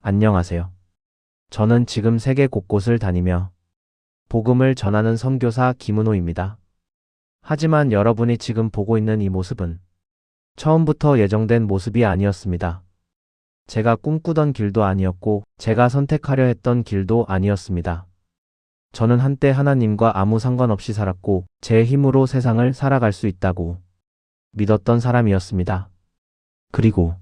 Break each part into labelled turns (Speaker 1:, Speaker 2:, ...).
Speaker 1: 안녕하세요. 저는 지금 세계 곳곳을 다니며 복음을 전하는 선교사 김은호입니다. 하지만 여러분이 지금 보고 있는 이 모습은 처음부터 예정된 모습이 아니었습니다. 제가 꿈꾸던 길도 아니었고 제가 선택하려 했던 길도 아니었습니다. 저는 한때 하나님과 아무 상관없이 살았고 제 힘으로 세상을 살아갈 수 있다고 믿었던 사람이었습니다. 그리고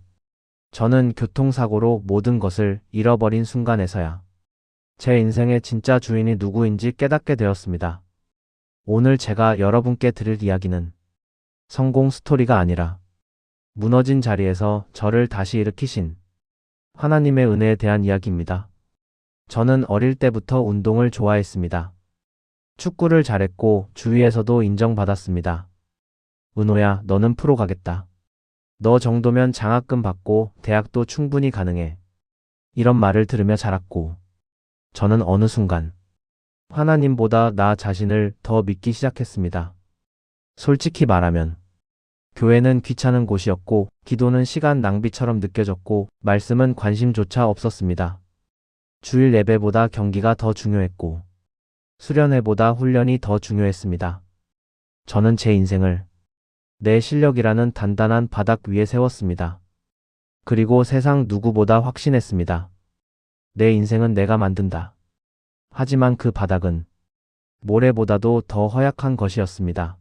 Speaker 1: 저는 교통사고로 모든 것을 잃어버린 순간에서야 제 인생의 진짜 주인이 누구인지 깨닫게 되었습니다. 오늘 제가 여러분께 드릴 이야기는 성공 스토리가 아니라 무너진 자리에서 저를 다시 일으키신 하나님의 은혜에 대한 이야기입니다. 저는 어릴 때부터 운동을 좋아했습니다. 축구를 잘했고 주위에서도 인정받았습니다. 은호야, 너는 프로 가겠다. 너 정도면 장학금 받고 대학도 충분히 가능해. 이런 말을 들으며 자랐고 저는 어느 순간 하나님보다 나 자신을 더 믿기 시작했습니다. 솔직히 말하면 교회는 귀찮은 곳이었고 기도는 시간 낭비처럼 느껴졌고 말씀은 관심조차 없었습니다. 주일 예배보다 경기가 더 중요했고 수련회보다 훈련이 더 중요했습니다. 저는 제 인생을 내 실력이라는 단단한 바닥 위에 세웠습니다. 그리고 세상 누구보다 확신했습니다. 내 인생은 내가 만든다. 하지만 그 바닥은 모래보다도 더 허약한 것이었습니다.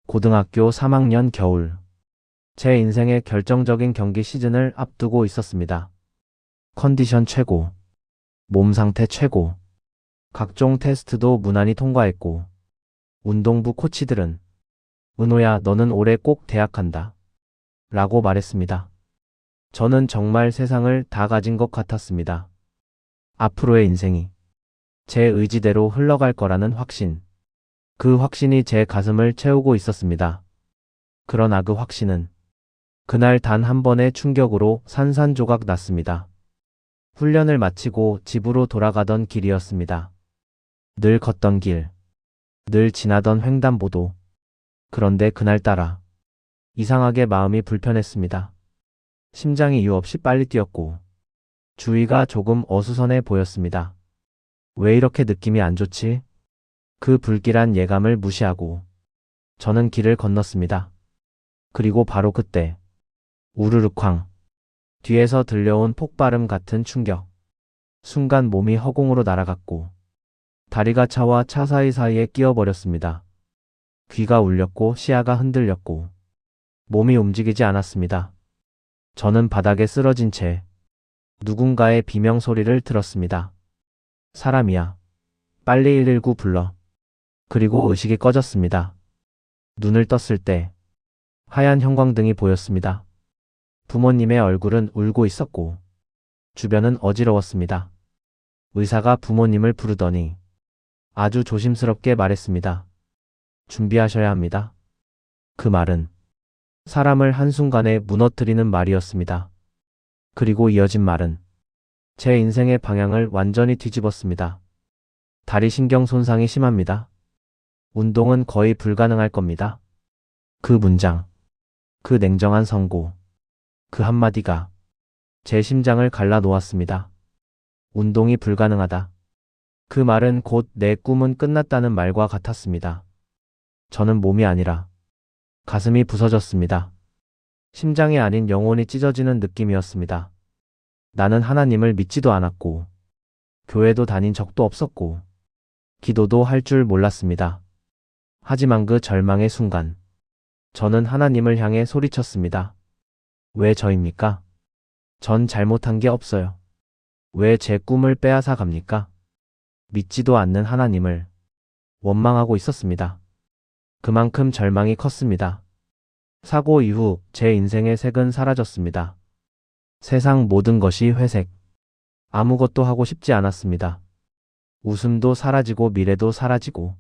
Speaker 1: 고등학교 3학년 겨울, 제 인생의 결정적인 경기 시즌을 앞두고 있었습니다. 컨디션 최고, 몸 상태 최고, 각종 테스트도 무난히 통과했고 운동부 코치들은 은호야, 너는 올해 꼭 대학 간다. 라고 말했습니다. 저는 정말 세상을 다 가진 것 같았습니다. 앞으로의 인생이 제 의지대로 흘러갈 거라는 확신. 그 확신이 제 가슴을 채우고 있었습니다. 그러나 그 확신은 그날 단 한 번의 충격으로 산산조각 났습니다. 훈련을 마치고 집으로 돌아가던 길이었습니다. 늘 걷던 길, 늘 지나던 횡단보도. 그런데 그날따라 이상하게 마음이 불편했습니다. 심장이 이유 없이 빨리 뛰었고 주위가 조금 어수선해 보였습니다. 왜 이렇게 느낌이 안 좋지? 그 불길한 예감을 무시하고 저는 길을 건넜습니다. 그리고 바로 그때 우르르쾅 뒤에서 들려온 폭발음 같은 충격. 순간 몸이 허공으로 날아갔고 다리가 차와 차 사이사이에 끼어버렸습니다. 귀가 울렸고 시야가 흔들렸고 몸이 움직이지 않았습니다. 저는 바닥에 쓰러진 채 누군가의 비명 소리를 들었습니다. 사람이야. 빨리 119 불러. 그리고 의식이 꺼졌습니다. 눈을 떴을 때 하얀 형광등이 보였습니다. 부모님의 얼굴은 울고 있었고 주변은 어지러웠습니다. 의사가 부모님을 부르더니 아주 조심스럽게 말했습니다. 준비하셔야 합니다. 그 말은 사람을 한순간에 무너뜨리는 말이었습니다. 그리고 이어진 말은 제 인생의 방향을 완전히 뒤집었습니다. 다리 신경 손상이 심합니다. 운동은 거의 불가능할 겁니다. 그 문장, 그 냉정한 선고, 그 한마디가 제 심장을 갈라 놓았습니다. 운동이 불가능하다. 그 말은 곧 내 꿈은 끝났다는 말과 같았습니다. 저는 몸이 아니라 가슴이 부서졌습니다. 심장이 아닌 영혼이 찢어지는 느낌이었습니다. 나는 하나님을 믿지도 않았고 교회도 다닌 적도 없었고 기도도 할 줄 몰랐습니다. 하지만 그 절망의 순간 저는 하나님을 향해 소리쳤습니다. 왜 저입니까? 전 잘못한 게 없어요. 왜 제 꿈을 빼앗아 갑니까? 믿지도 않는 하나님을 원망하고 있었습니다. 그만큼 절망이 컸습니다. 사고 이후 제 인생의 색은 사라졌습니다. 세상 모든 것이 회색. 아무것도 하고 싶지 않았습니다. 웃음도 사라지고 미래도 사라지고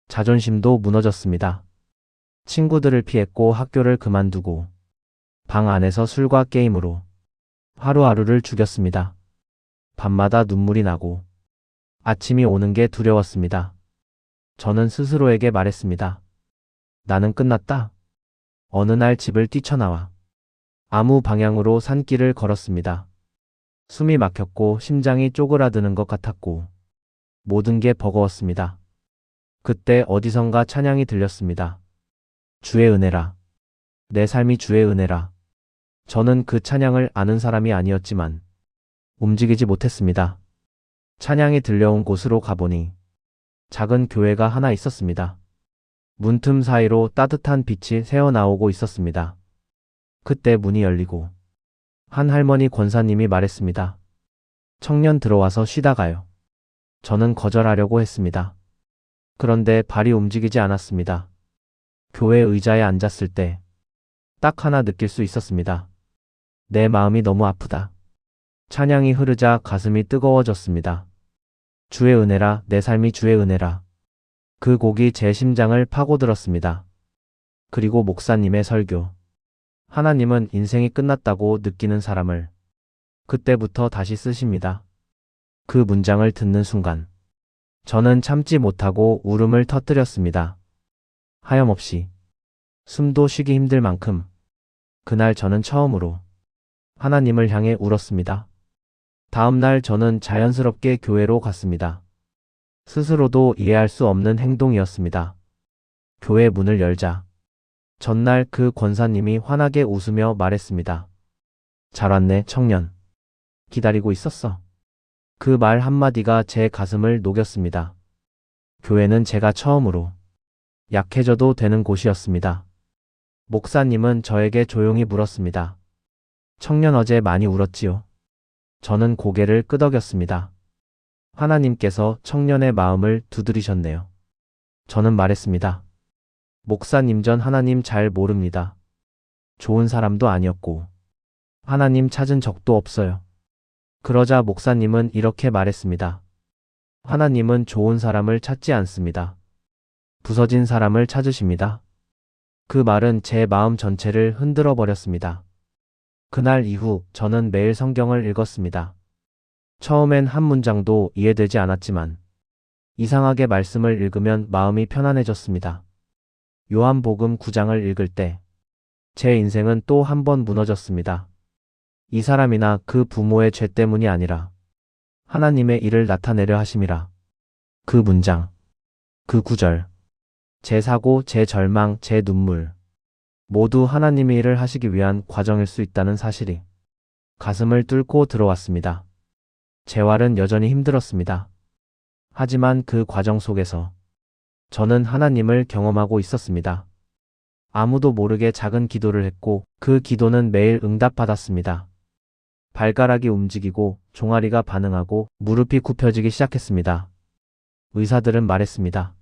Speaker 1: 자존심도 무너졌습니다. 친구들을 피했고 학교를 그만두고 방 안에서 술과 게임으로 하루하루를 죽였습니다. 밤마다 눈물이 나고 아침이 오는 게 두려웠습니다. 저는 스스로에게 말했습니다. 나는 끝났다. 어느 날 집을 뛰쳐나와 아무 방향으로 산길을 걸었습니다. 숨이 막혔고 심장이 쪼그라드는 것 같았고 모든 게 버거웠습니다. 그때 어디선가 찬양이 들렸습니다. 주의 은혜라. 내 삶이 주의 은혜라. 저는 그 찬양을 아는 사람이 아니었지만 움직이지 못했습니다. 찬양이 들려온 곳으로 가보니 작은 교회가 하나 있었습니다. 문틈 사이로 따뜻한 빛이 새어나오고 있었습니다. 그때 문이 열리고 한 할머니 권사님이 말했습니다. 청년 들어와서 쉬다 가요. 저는 거절하려고 했습니다. 그런데 발이 움직이지 않았습니다. 교회 의자에 앉았을 때 딱 하나 느낄 수 있었습니다. 내 마음이 너무 아프다. 찬양이 흐르자 가슴이 뜨거워졌습니다. 주의 은혜라, 내 삶이 주의 은혜라. 그 곡이 제 심장을 파고들었습니다. 그리고 목사님의 설교. 하나님은 인생이 끝났다고 느끼는 사람을 그때부터 다시 쓰십니다. 그 문장을 듣는 순간 저는 참지 못하고 울음을 터뜨렸습니다. 하염없이 숨도 쉬기 힘들 만큼 그날 저는 처음으로 하나님을 향해 울었습니다. 다음 날 저는 자연스럽게 교회로 갔습니다. 스스로도 이해할 수 없는 행동이었습니다. 교회 문을 열자 전날 그 권사님이 환하게 웃으며 말했습니다. 잘 왔네, 청년. 기다리고 있었어. 그 말 한마디가 제 가슴을 녹였습니다. 교회는 제가 처음으로 약해져도 되는 곳이었습니다. 목사님은 저에게 조용히 물었습니다. 청년 어제 많이 울었지요? 저는 고개를 끄덕였습니다. 하나님께서 청년의 마음을 두드리셨네요. 저는 말했습니다. 목사님 전 하나님 잘 모릅니다. 좋은 사람도 아니었고 하나님 찾은 적도 없어요. 그러자 목사님은 이렇게 말했습니다. 하나님은 좋은 사람을 찾지 않습니다. 부서진 사람을 찾으십니다. 그 말은 제 마음 전체를 흔들어 버렸습니다. 그날 이후 저는 매일 성경을 읽었습니다. 처음엔 한 문장도 이해되지 않았지만 이상하게 말씀을 읽으면 마음이 편안해졌습니다. 요한복음 9장을 읽을 때 제 인생은 또 한 번 무너졌습니다. 이 사람이나 그 부모의 죄 때문이 아니라 하나님의 일을 나타내려 하심이라. 그 문장, 그 구절, 제 사고, 제 절망, 제 눈물 모두 하나님의 일을 하시기 위한 과정일 수 있다는 사실이 가슴을 뚫고 들어왔습니다. 재활은 여전히 힘들었습니다. 하지만 그 과정 속에서 저는 하나님을 경험하고 있었습니다. 아무도 모르게 작은 기도를 했고 그 기도는 매일 응답받았습니다. 발가락이 움직이고 종아리가 반응하고 무릎이 굽혀지기 시작했습니다. 의사들은 말했습니다.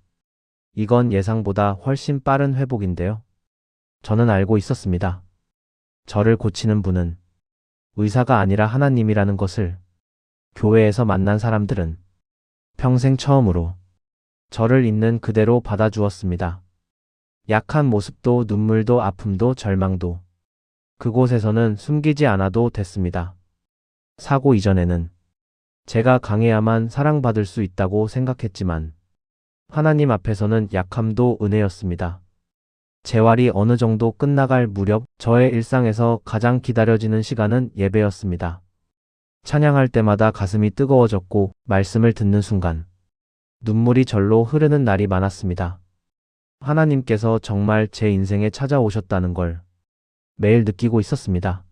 Speaker 1: 이건 예상보다 훨씬 빠른 회복인데요. 저는 알고 있었습니다. 저를 고치는 분은 의사가 아니라 하나님이라는 것을. 교회에서 만난 사람들은 평생 처음으로 저를 있는 그대로 받아주었습니다. 약한 모습도 눈물도 아픔도 절망도 그곳에서는 숨기지 않아도 됐습니다. 사고 이전에는 제가 강해야만 사랑받을 수 있다고 생각했지만 하나님 앞에서는 약함도 은혜였습니다. 재활이 어느 정도 끝나갈 무렵 저의 일상에서 가장 기다려지는 시간은 예배였습니다. 찬양할 때마다 가슴이 뜨거워졌고 말씀을 듣는 순간 눈물이 절로 흐르는 날이 많았습니다. 하나님께서 정말 제 인생에 찾아오셨다는 걸 매일 느끼고 있었습니다.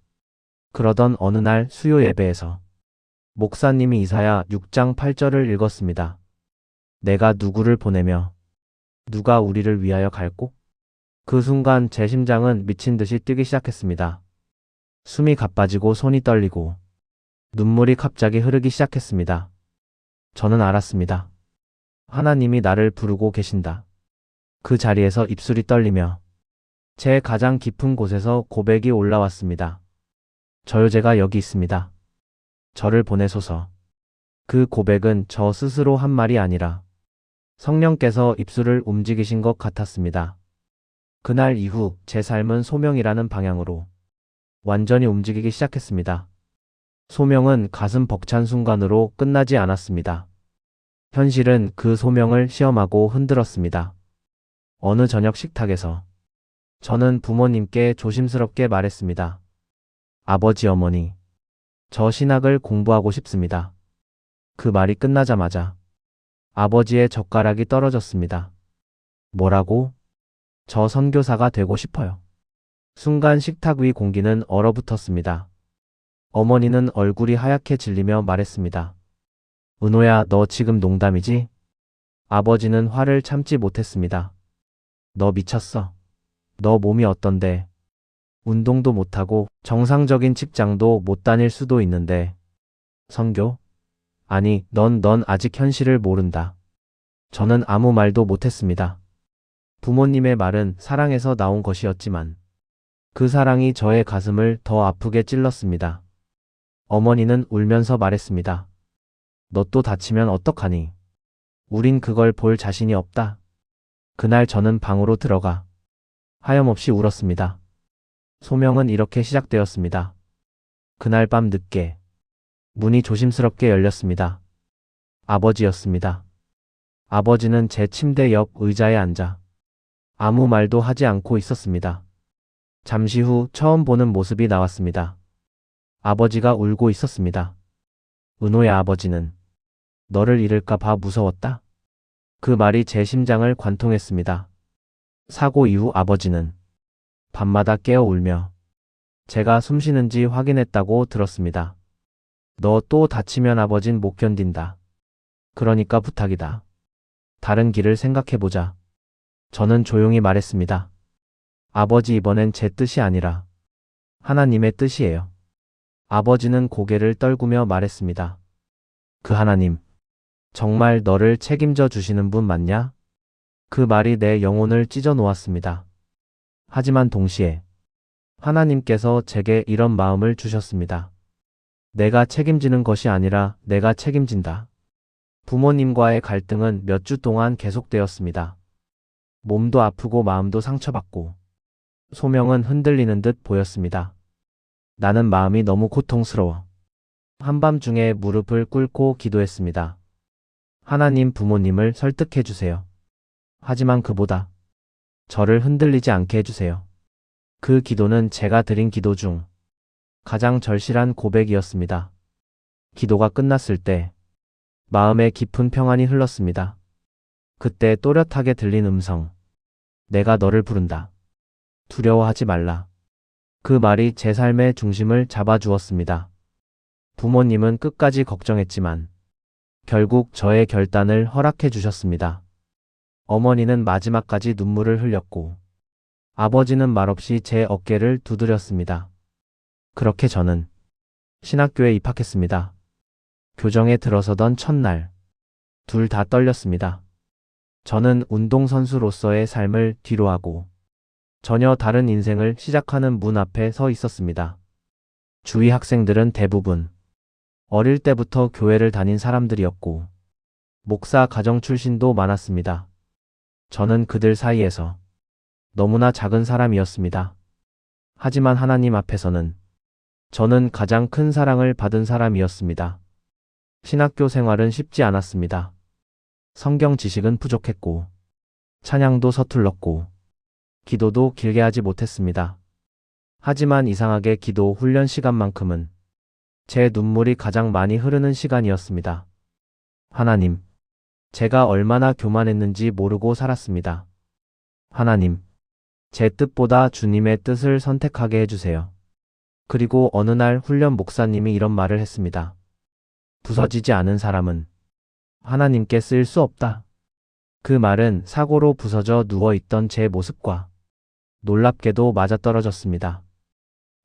Speaker 1: 그러던 어느 날 수요 예배에서 목사님이 이사야 6장 8절을 읽었습니다. 내가 누구를 보내며 누가 우리를 위하여 갈꼬? 그 순간 제 심장은 미친 듯이 뛰기 시작했습니다. 숨이 가빠지고 손이 떨리고 눈물이 갑자기 흐르기 시작했습니다. 저는 알았습니다. 하나님이 나를 부르고 계신다. 그 자리에서 입술이 떨리며 제 가장 깊은 곳에서 고백이 올라왔습니다. 저요, 제가 여기 있습니다. 저를 보내소서. 그 고백은 저 스스로 한 말이 아니라 성령께서 입술을 움직이신 것 같았습니다. 그날 이후 제 삶은 소명이라는 방향으로 완전히 움직이기 시작했습니다. 소명은 가슴 벅찬 순간으로 끝나지 않았습니다. 현실은 그 소명을 시험하고 흔들었습니다. 어느 저녁 식탁에서 저는 부모님께 조심스럽게 말했습니다. 아버지, 어머니, 저 신학을 공부하고 싶습니다. 그 말이 끝나자마자 아버지의 젓가락이 떨어졌습니다. 뭐라고? 저 선교사가 되고 싶어요. 순간 식탁 위 공기는 얼어붙었습니다. 어머니는 얼굴이 하얗게 질리며 말했습니다. 은호야, 너 지금 농담이지? 아버지는 화를 참지 못했습니다. 너 미쳤어. 너 몸이 어떤데? 운동도 못하고 정상적인 직장도 못 다닐 수도 있는데. 선교? 아니, 넌 아직 현실을 모른다. 저는 아무 말도 못했습니다. 부모님의 말은 사랑에서 나온 것이었지만 그 사랑이 저의 가슴을 더 아프게 찔렀습니다. 어머니는 울면서 말했습니다. 너 또 다치면 어떡하니? 우린 그걸 볼 자신이 없다. 그날 저는 방으로 들어가 하염없이 울었습니다. 소명은 이렇게 시작되었습니다. 그날 밤 늦게 문이 조심스럽게 열렸습니다. 아버지였습니다. 아버지는 제 침대 옆 의자에 앉아 아무 말도 하지 않고 있었습니다. 잠시 후 처음 보는 모습이 나왔습니다. 아버지가 울고 있었습니다. 은호야, 아버지는 너를 잃을까 봐 무서웠다. 그 말이 제 심장을 관통했습니다. 사고 이후 아버지는 밤마다 깨어 울며 제가 숨쉬는지 확인했다고 들었습니다. 너 또 다치면 아버진 못 견딘다. 그러니까 부탁이다. 다른 길을 생각해보자. 저는 조용히 말했습니다. 아버지, 이번엔 제 뜻이 아니라 하나님의 뜻이에요. 아버지는 고개를 떨구며 말했습니다. 그 하나님, 정말 너를 책임져 주시는 분 맞냐? 그 말이 내 영혼을 찢어 놓았습니다. 하지만 동시에 하나님께서 제게 이런 마음을 주셨습니다. 내가 책임지는 것이 아니라 내가 책임진다. 부모님과의 갈등은 몇 주 동안 계속되었습니다. 몸도 아프고 마음도 상처받고 소명은 흔들리는 듯 보였습니다. 나는 마음이 너무 고통스러워. 한밤중에 무릎을 꿇고 기도했습니다. 하나님, 부모님을 설득해 주세요. 하지만 그보다 저를 흔들리지 않게 해주세요. 그 기도는 제가 드린 기도 중 가장 절실한 고백이었습니다. 기도가 끝났을 때 마음에 깊은 평안이 흘렀습니다. 그때 또렷하게 들린 음성. 내가 너를 부른다. 두려워하지 말라. 그 말이 제 삶의 중심을 잡아주었습니다. 부모님은 끝까지 걱정했지만 결국 저의 결단을 허락해 주셨습니다. 어머니는 마지막까지 눈물을 흘렸고 아버지는 말없이 제 어깨를 두드렸습니다. 그렇게 저는 신학교에 입학했습니다. 교정에 들어서던 첫날, 둘 다 떨렸습니다. 저는 운동선수로서의 삶을 뒤로하고 전혀 다른 인생을 시작하는 문 앞에 서 있었습니다. 주위 학생들은 대부분 어릴 때부터 교회를 다닌 사람들이었고 목사 가정 출신도 많았습니다. 저는 그들 사이에서 너무나 작은 사람이었습니다. 하지만 하나님 앞에서는 저는 가장 큰 사랑을 받은 사람이었습니다. 신학교 생활은 쉽지 않았습니다. 성경 지식은 부족했고 찬양도 서툴렀고 기도도 길게 하지 못했습니다. 하지만 이상하게 기도 훈련 시간만큼은 제 눈물이 가장 많이 흐르는 시간이었습니다. 하나님, 제가 얼마나 교만했는지 모르고 살았습니다. 하나님, 제 뜻보다 주님의 뜻을 선택하게 해주세요. 그리고 어느 날 훈련 목사님이 이런 말을 했습니다. 부서지지 않은 사람은 하나님께 쓰일 수 없다. 그 말은 사고로 부서져 누워있던 제 모습과 놀랍게도 맞아떨어졌습니다.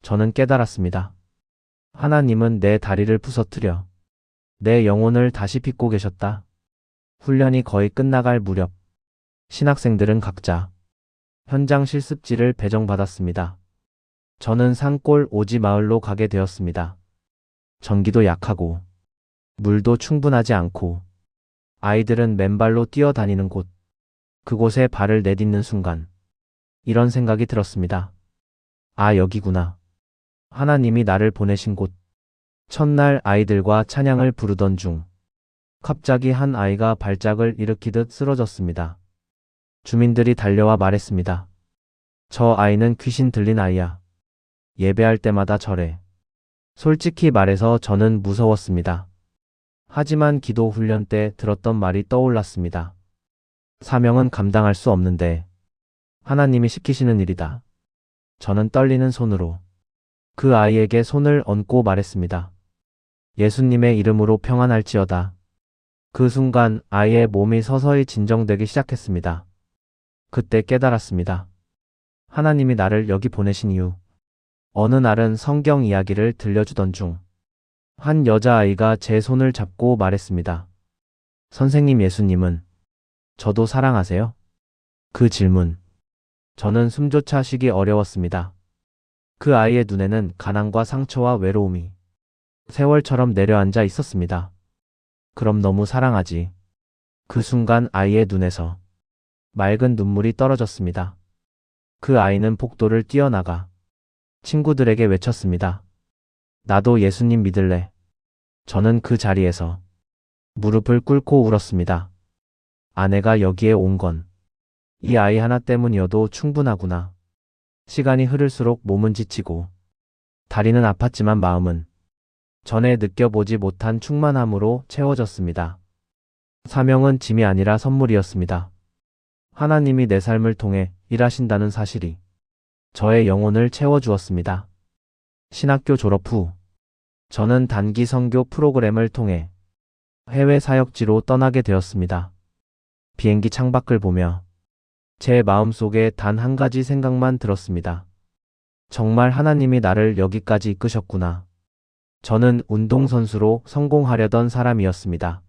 Speaker 1: 저는 깨달았습니다. 하나님은 내 다리를 부서뜨려 내 영혼을 다시 빚고 계셨다. 훈련이 거의 끝나갈 무렵 신학생들은 각자 현장 실습지를 배정받았습니다. 저는 산골 오지 마을로 가게 되었습니다. 전기도 약하고 물도 충분하지 않고 아이들은 맨발로 뛰어다니는 곳, 그곳에 발을 내딛는 순간 이런 생각이 들었습니다. 아, 여기구나. 하나님이 나를 보내신 곳. 첫날 아이들과 찬양을 부르던 중 갑자기 한 아이가 발작을 일으키듯 쓰러졌습니다. 주민들이 달려와 말했습니다. 저 아이는 귀신 들린 아이야. 예배할 때마다 저래. 솔직히 말해서 저는 무서웠습니다. 하지만 기도 훈련 때 들었던 말이 떠올랐습니다. 사명은 감당할 수 없는데 하나님이 시키시는 일이다. 저는 떨리는 손으로 그 아이에게 손을 얹고 말했습니다. 예수님의 이름으로 평안할지어다. 그 순간 아이의 몸이 서서히 진정되기 시작했습니다. 그때 깨달았습니다. 하나님이 나를 여기 보내신 이유. 어느 날은 성경 이야기를 들려주던 중 한 여자아이가 제 손을 잡고 말했습니다. 선생님, 예수님은 저도 사랑하세요? 그 질문. 저는 숨조차 쉬기 어려웠습니다. 그 아이의 눈에는 가난과 상처와 외로움이 세월처럼 내려앉아 있었습니다. 그럼 너무 사랑하지. 그 순간 아이의 눈에서 맑은 눈물이 떨어졌습니다. 그 아이는 복도를 뛰어나가 친구들에게 외쳤습니다. 나도 예수님 믿을래. 저는 그 자리에서 무릎을 꿇고 울었습니다. 아내가 여기에 온 건 이 아이 하나 때문이어도 충분하구나. 시간이 흐를수록 몸은 지치고 다리는 아팠지만 마음은 전에 느껴보지 못한 충만함으로 채워졌습니다. 사명은 짐이 아니라 선물이었습니다. 하나님이 내 삶을 통해 일하신다는 사실이 저의 영혼을 채워주었습니다. 신학교 졸업 후 저는 단기 선교 프로그램을 통해 해외 사역지로 떠나게 되었습니다. 비행기 창밖을 보며 제 마음속에 단 한 가지 생각만 들었습니다. 정말 하나님이 나를 여기까지 이끄셨구나. 저는 운동선수로 성공하려던 사람이었습니다.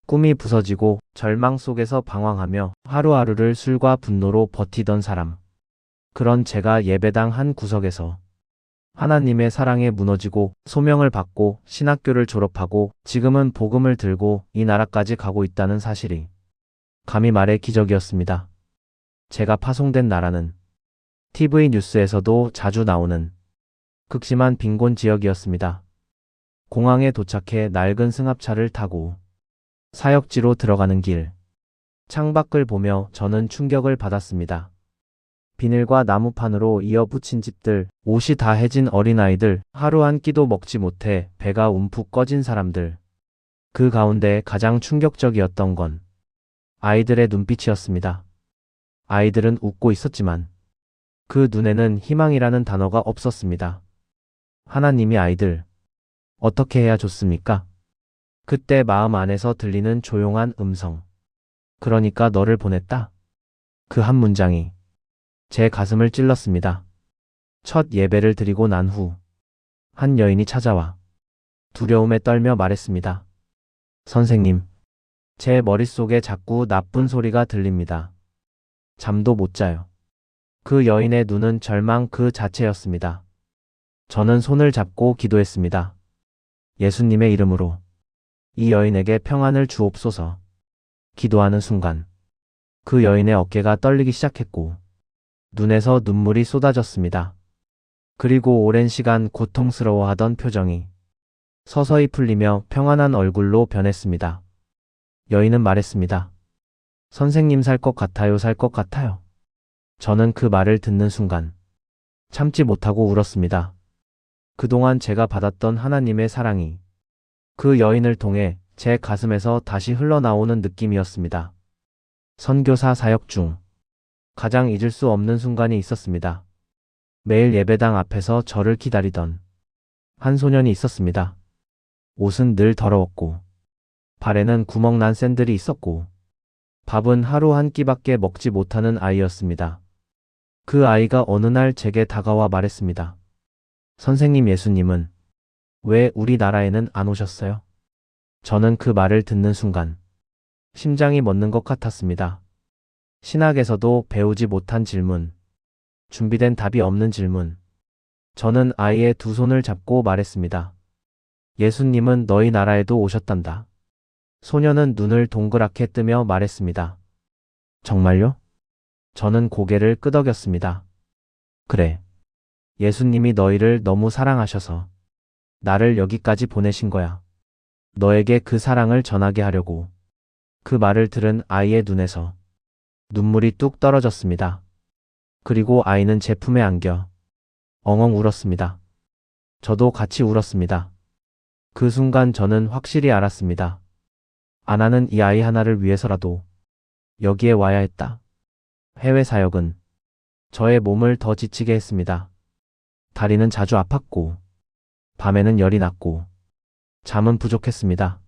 Speaker 1: 꿈이 부서지고 절망 속에서 방황하며 하루하루를 술과 분노로 버티던 사람. 그런 제가 예배당 한 구석에서 하나님의 사랑에 무너지고 소명을 받고 신학교를 졸업하고 지금은 복음을 들고 이 나라까지 가고 있다는 사실이 감히 말해 기적이었습니다. 제가 파송된 나라는 TV 뉴스에서도 자주 나오는 극심한 빈곤 지역이었습니다. 공항에 도착해 낡은 승합차를 타고 사역지로 들어가는 길. 창밖을 보며 저는 충격을 받았습니다. 비늘과 나무판으로 이어붙인 집들, 옷이 다 해진 어린아이들, 하루 한 끼도 먹지 못해 배가 움푹 꺼진 사람들. 그 가운데 가장 충격적이었던 건 아이들의 눈빛이었습니다. 아이들은 웃고 있었지만 그 눈에는 희망이라는 단어가 없었습니다. 하나님이 아이들, 어떻게 해야 좋습니까? 그때 마음 안에서 들리는 조용한 음성. 그러니까 너를 보냈다. 그 한 문장이 제 가슴을 찔렀습니다. 첫 예배를 드리고 난 후 한 여인이 찾아와 두려움에 떨며 말했습니다. 선생님, 제 머릿속에 자꾸 나쁜 소리가 들립니다. 잠도 못 자요. 그 여인의 눈은 절망 그 자체였습니다. 저는 손을 잡고 기도했습니다. 예수님의 이름으로 이 여인에게 평안을 주옵소서. 기도하는 순간 그 여인의 어깨가 떨리기 시작했고 눈에서 눈물이 쏟아졌습니다. 그리고 오랜 시간 고통스러워하던 표정이 서서히 풀리며 평안한 얼굴로 변했습니다. 여인은 말했습니다. 선생님 살 것 같아요, 살 것 같아요. 저는 그 말을 듣는 순간 참지 못하고 울었습니다. 그동안 제가 받았던 하나님의 사랑이 그 여인을 통해 제 가슴에서 다시 흘러나오는 느낌이었습니다. 선교사 사역 중 가장 잊을 수 없는 순간이 있었습니다. 매일 예배당 앞에서 저를 기다리던 한 소년이 있었습니다. 옷은 늘 더러웠고 발에는 구멍 난 샌들이 있었고 밥은 하루 한 끼밖에 먹지 못하는 아이였습니다. 그 아이가 어느 날 제게 다가와 말했습니다. 선생님, 예수님은 왜 우리나라에는 안 오셨어요? 저는 그 말을 듣는 순간 심장이 멎는 것 같았습니다. 신학에서도 배우지 못한 질문, 준비된 답이 없는 질문. 저는 아이의 두 손을 잡고 말했습니다. 예수님은 너희 나라에도 오셨단다. 소녀는 눈을 동그랗게 뜨며 말했습니다. 정말요? 저는 고개를 끄덕였습니다. 그래. 예수님이 너희를 너무 사랑하셔서 나를 여기까지 보내신 거야. 너에게 그 사랑을 전하게 하려고. 그 말을 들은 아이의 눈에서 눈물이 뚝 떨어졌습니다. 그리고 아이는 제 품에 안겨 엉엉 울었습니다. 저도 같이 울었습니다. 그 순간 저는 확실히 알았습니다. 아나는 이 아이 하나를 위해서라도 여기에 와야 했다. 해외 사역은 저의 몸을 더 지치게 했습니다. 다리는 자주 아팠고, 밤에는 열이 났고, 잠은 부족했습니다.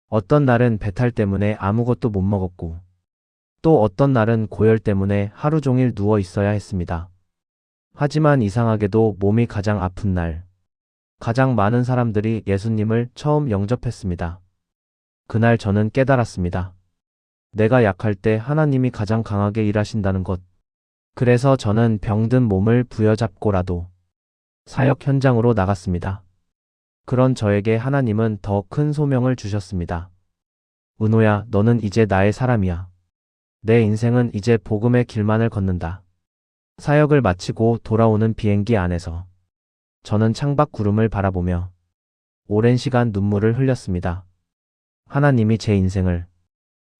Speaker 1: 어떤 날은 배탈 때문에 아무것도 못 먹었고, 또 어떤 날은 고열 때문에 하루 종일 누워 있어야 했습니다. 하지만 이상하게도 몸이 가장 아픈 날, 가장 많은 사람들이 예수님을 처음 영접했습니다. 그날 저는 깨달았습니다. 내가 약할 때 하나님이 가장 강하게 일하신다는 것. 그래서 저는 병든 몸을 부여잡고라도 사역 현장으로 나갔습니다. 그런 저에게 하나님은 더 큰 소명을 주셨습니다. 은호야, 너는 이제 나의 사람이야. 내 인생은 이제 복음의 길만을 걷는다. 사역을 마치고 돌아오는 비행기 안에서 저는 창밖 구름을 바라보며 오랜 시간 눈물을 흘렸습니다. 하나님이 제 인생을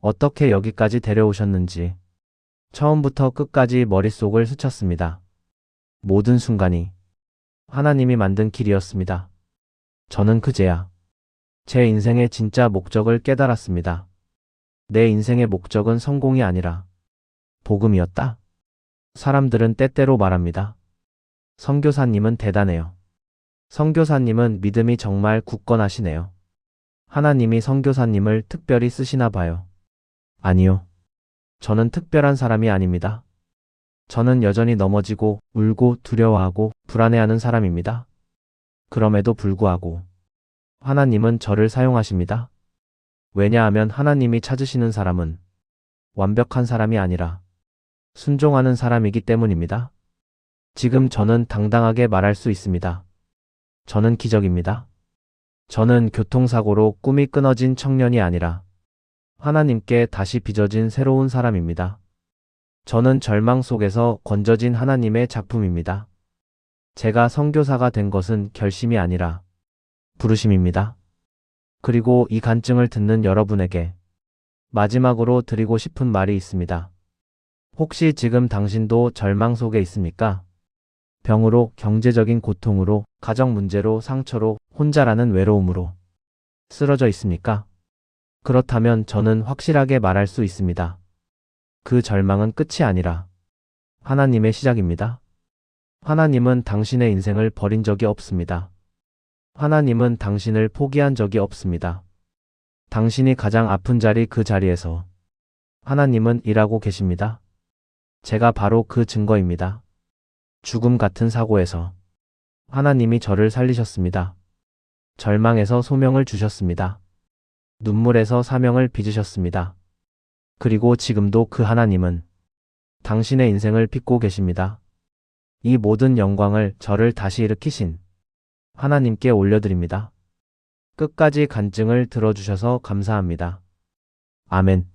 Speaker 1: 어떻게 여기까지 데려오셨는지 처음부터 끝까지 머릿속을 스쳤습니다. 모든 순간이 하나님이 만든 길이었습니다. 저는 그제야 제 인생의 진짜 목적을 깨달았습니다. 내 인생의 목적은 성공이 아니라 복음이었다. 사람들은 때때로 말합니다. 선교사님은 대단해요. 선교사님은 믿음이 정말 굳건하시네요. 하나님이 선교사님을 특별히 쓰시나 봐요. 아니요. 저는 특별한 사람이 아닙니다. 저는 여전히 넘어지고 울고 두려워하고 불안해하는 사람입니다. 그럼에도 불구하고 하나님은 저를 사용하십니다. 왜냐하면 하나님이 찾으시는 사람은 완벽한 사람이 아니라 순종하는 사람이기 때문입니다. 지금 저는 당당하게 말할 수 있습니다. 저는 기적입니다. 저는 교통사고로 꿈이 끊어진 청년이 아니라 하나님께 다시 빚어진 새로운 사람입니다. 저는 절망 속에서 건져진 하나님의 작품입니다. 제가 선교사가 된 것은 결심이 아니라 부르심입니다. 그리고 이 간증을 듣는 여러분에게 마지막으로 드리고 싶은 말이 있습니다. 혹시 지금 당신도 절망 속에 있습니까? 병으로, 경제적인 고통으로, 가정 문제로, 상처로, 혼자라는 외로움으로 쓰러져 있습니까? 그렇다면 저는 확실하게 말할 수 있습니다. 그 절망은 끝이 아니라 하나님의 시작입니다. 하나님은 당신의 인생을 버린 적이 없습니다. 하나님은 당신을 포기한 적이 없습니다. 당신이 가장 아픈 자리 그 자리에서 하나님은 일하고 계십니다. 제가 바로 그 증거입니다. 죽음 같은 사고에서 하나님이 저를 살리셨습니다. 절망에서 소명을 주셨습니다. 눈물에서 사명을 빚으셨습니다. 그리고 지금도 그 하나님은 당신의 인생을 빚고 계십니다. 이 모든 영광을 저를 다시 일으키신 하나님께 올려드립니다. 끝까지 간증을 들어주셔서 감사합니다. 아멘.